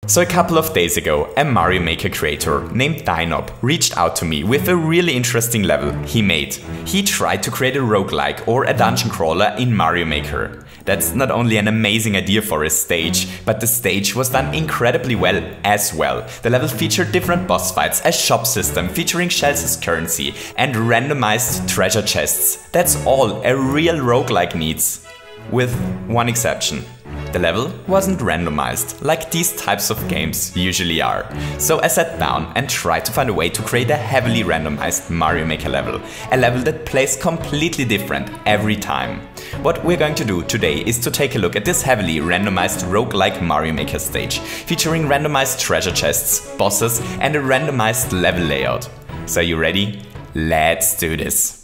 So a couple of days ago, a Mario Maker creator named Dynob reached out to me with a really interesting level he made. He tried to create a roguelike or a dungeon crawler in Mario Maker. That's not only an amazing idea for a stage, but the stage was done incredibly well as well. The level featured different boss fights, a shop system featuring shells as currency, and randomized treasure chests. That's all a real roguelike needs. With one exception. The level wasn't randomized, like these types of games usually are. So I sat down and tried to find a way to create a heavily randomized Mario Maker level. A level that plays completely different every time. What we're going to do today is to take a look at this heavily randomized roguelike Mario Maker stage, featuring randomized treasure chests, bosses, and a randomized level layout. So are you ready? Let's do this!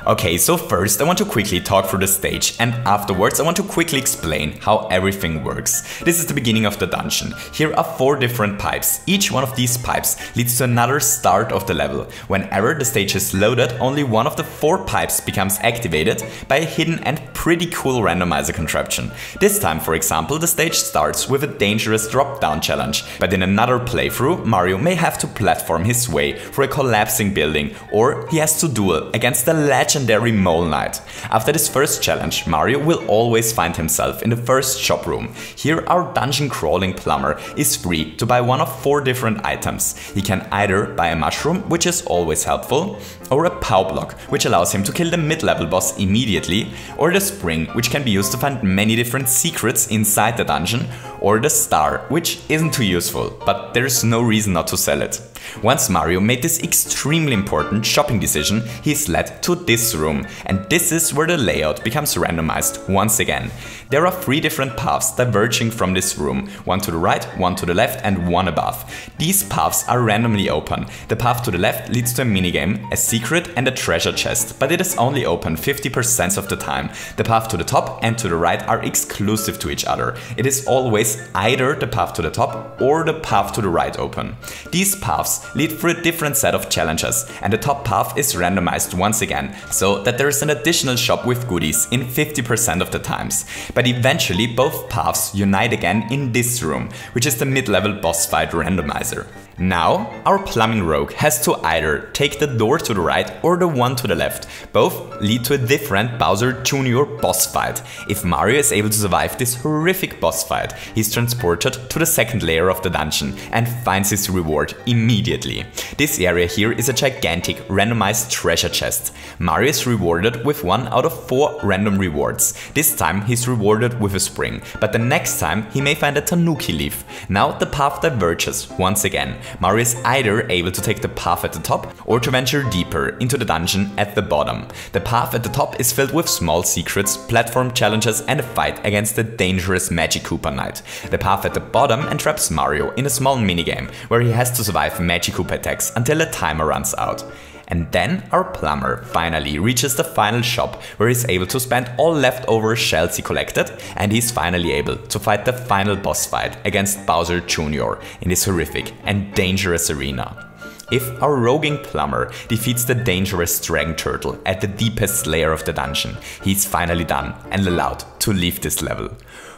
Okay, so first I want to quickly talk through the stage, and afterwards I want to quickly explain how everything works. This is the beginning of the dungeon. Here are 4 different pipes. Each one of these pipes leads to another start of the level. Whenever the stage is loaded, only one of the 4 pipes becomes activated by a hidden and pretty cool randomizer contraption. This time, for example, the stage starts with a dangerous drop-down challenge, but in another playthrough, Mario may have to platform his way through a collapsing building, or he has to duel against the legendary Mole Knight. After this first challenge, Mario will always find himself in the first shop room. Here our dungeon crawling plumber is free to buy one of 4 different items. He can either buy a mushroom, which is always helpful, or a POW block, which allows him to kill the mid-level boss immediately, or the spring, which can be used to find many different secrets inside the dungeon, or the star, which isn't too useful, but there's no reason not to sell it. Once Mario made this extremely important shopping decision, he's led to this room, and this is where the layout becomes randomized once again. There are 3 different paths diverging from this room, one to the right, one to the left, and one above. These paths are randomly open. The path to the left leads to a minigame, a secret, and a treasure chest, but it is only open 50% of the time. The path to the top and to the right are exclusive to each other. It is always either the path to the top or the path to the right open. These paths lead through a different set of challenges, and the top path is randomized once again, so that there is an additional shop with goodies in 50% of the times. But eventually both paths unite again in this room, which is the mid-level boss fight randomizer. Now, our plumbing rogue has to either take the door to the right or the one to the left. Both lead to a different Bowser Jr. boss fight. If Mario is able to survive this horrific boss fight, he's transported to the second layer of the dungeon and finds his reward immediately. This area here is a gigantic randomized treasure chest. Mario is rewarded with 1 out of 4 random rewards. This time he's rewarded with a spring, but the next time he may find a Tanuki leaf. Now the path diverges once again. Mario is either able to take the path at the top or to venture deeper into the dungeon at the bottom. The path at the top is filled with small secrets, platform challenges, and a fight against the dangerous Magic Koopa Knight. The path at the bottom entraps Mario in a small minigame where he has to survive Magic Koopa attacks until the timer runs out. And then our plumber finally reaches the final shop where he's able to spend all leftover shells he collected, and he's finally able to fight the final boss fight against Bowser Jr. in this horrific and dangerous arena. If our roguing plumber defeats the dangerous dragon turtle at the deepest layer of the dungeon, he's finally done and allowed to leave this level.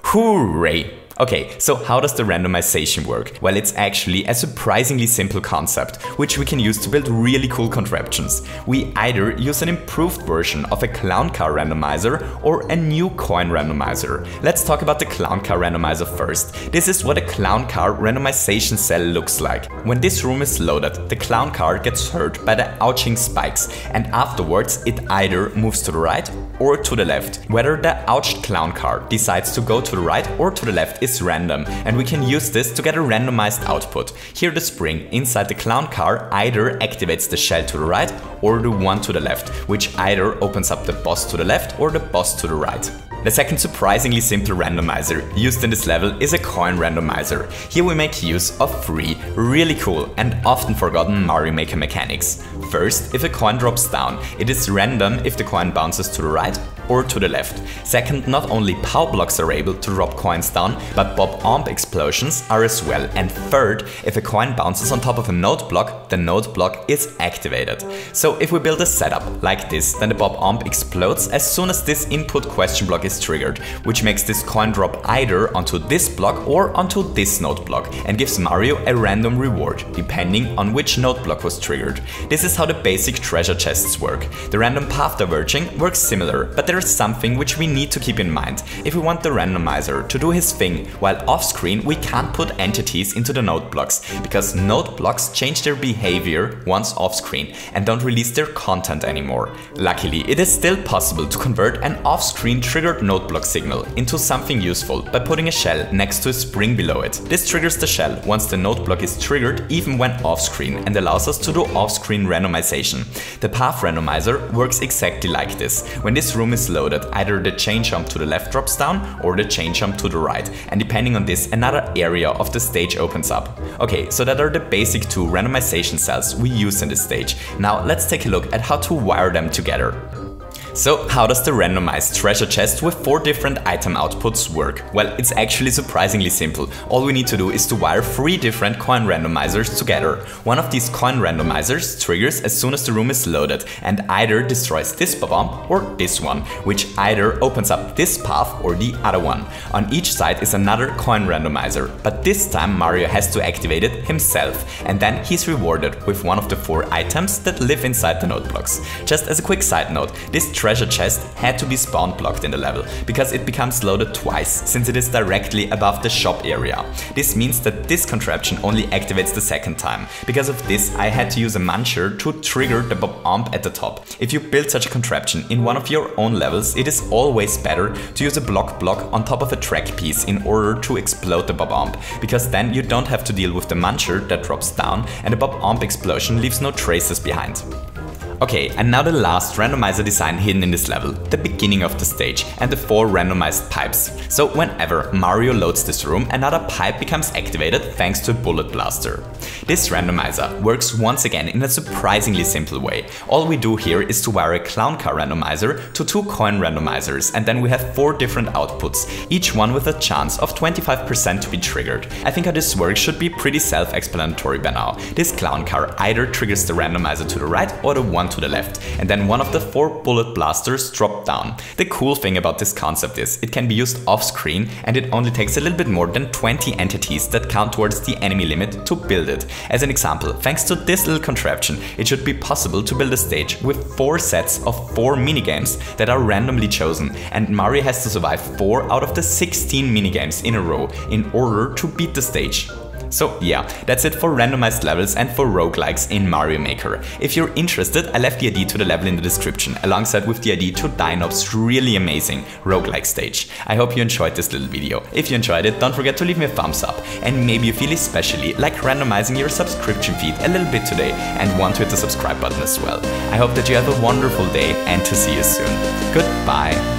Hooray! Okay, so how does the randomization work? Well, it's actually a surprisingly simple concept, which we can use to build really cool contraptions. We either use an improved version of a clown car randomizer or a new coin randomizer. Let's talk about the clown car randomizer first. This is what a clown car randomization cell looks like. When this room is loaded, the clown car gets hurt by the ouching spikes, and afterwards it either moves to the right or to the left. Whether the ouched clown car decides to go to the right or to the left is random, and we can use this to get a randomized output. Here the spring inside the clown car either activates the shell to the right or the one to the left, which either opens up the boss to the left or the boss to the right. The second surprisingly simple randomizer used in this level is a coin randomizer. Here we make use of 3 really cool and often forgotten Mario Maker mechanics. First, if a coin drops down, it is random if the coin bounces to the right or to the left. Second, not only POW blocks are able to drop coins down, but bob-omb explosions are as well. And third, if a coin bounces on top of a node block, the node block is activated. So if we build a setup like this, then the bob-omb explodes as soon as this input question block is triggered, which makes this coin drop either onto this block or onto this node block and gives Mario a random reward, depending on which node block was triggered. This is how the basic treasure chests work. The random path diverging works similar, but there is something which we need to keep in mind. If we want the randomizer to do his thing while off screen, we can't put entities into the node blocks, because node blocks change their behavior once off screen and don't release their content anymore. Luckily, it is still possible to convert an off screen triggered node block signal into something useful by putting a shell next to a spring below it. This triggers the shell once the node block is triggered, even when off screen, and allows us to do off screen randomization. The path randomizer works exactly like this. When this room is loaded, either the chain jump to the left drops down or the chain jump to the right, and depending on this, another area of the stage opens up. Okay, so that are the basic two randomization cells we use in this stage. Now let's take a look at how to wire them together. So how does the randomized treasure chest with 4 different item outputs work? Well, it's actually surprisingly simple. All we need to do is to wire 3 different coin randomizers together. One of these coin randomizers triggers as soon as the room is loaded and either destroys this bob-omb or this one, which either opens up this path or the other one. On each side is another coin randomizer, but this time Mario has to activate it himself, and then he's rewarded with one of the 4 items that live inside the node blocks. Just as a quick side note, this treasure chest had to be spawn blocked in the level, because it becomes loaded twice, since it is directly above the shop area. This means that this contraption only activates the second time. Because of this, I had to use a muncher to trigger the bob-omb at the top. If you build such a contraption in one of your own levels, it is always better to use a block on top of a track piece in order to explode the bob-omb, because then you don't have to deal with the muncher that drops down and the bob-omb explosion leaves no traces behind. Okay, and now the last randomizer design hidden in this level, the beginning of the stage, and the 4 randomized pipes. So whenever Mario loads this room, another pipe becomes activated thanks to a bullet blaster. This randomizer works once again in a surprisingly simple way. All we do here is to wire a clown car randomizer to 2 coin randomizers, and then we have 4 different outputs, each one with a chance of 25% to be triggered. I think how this works should be pretty self-explanatory by now. This clown car either triggers the randomizer to the right or the one to the left, and then one of the 4 bullet blasters drop down. The cool thing about this concept is it can be used off screen, and it only takes a little bit more than 20 entities that count towards the enemy limit to build it. As an example, thanks to this little contraption, it should be possible to build a stage with 4 sets of 4 minigames that are randomly chosen, and Mario has to survive 4 out of the 16 minigames in a row in order to beat the stage. So yeah, that's it for randomized levels and for roguelikes in Mario Maker. If you're interested, I left the ID to the level in the description, alongside with the ID to Dynop's really amazing roguelike stage. I hope you enjoyed this little video. If you enjoyed it, don't forget to leave me a thumbs up, and maybe you feel especially like randomizing your subscription feed a little bit today and want to hit the subscribe button as well. I hope that you have a wonderful day and to see you soon. Goodbye!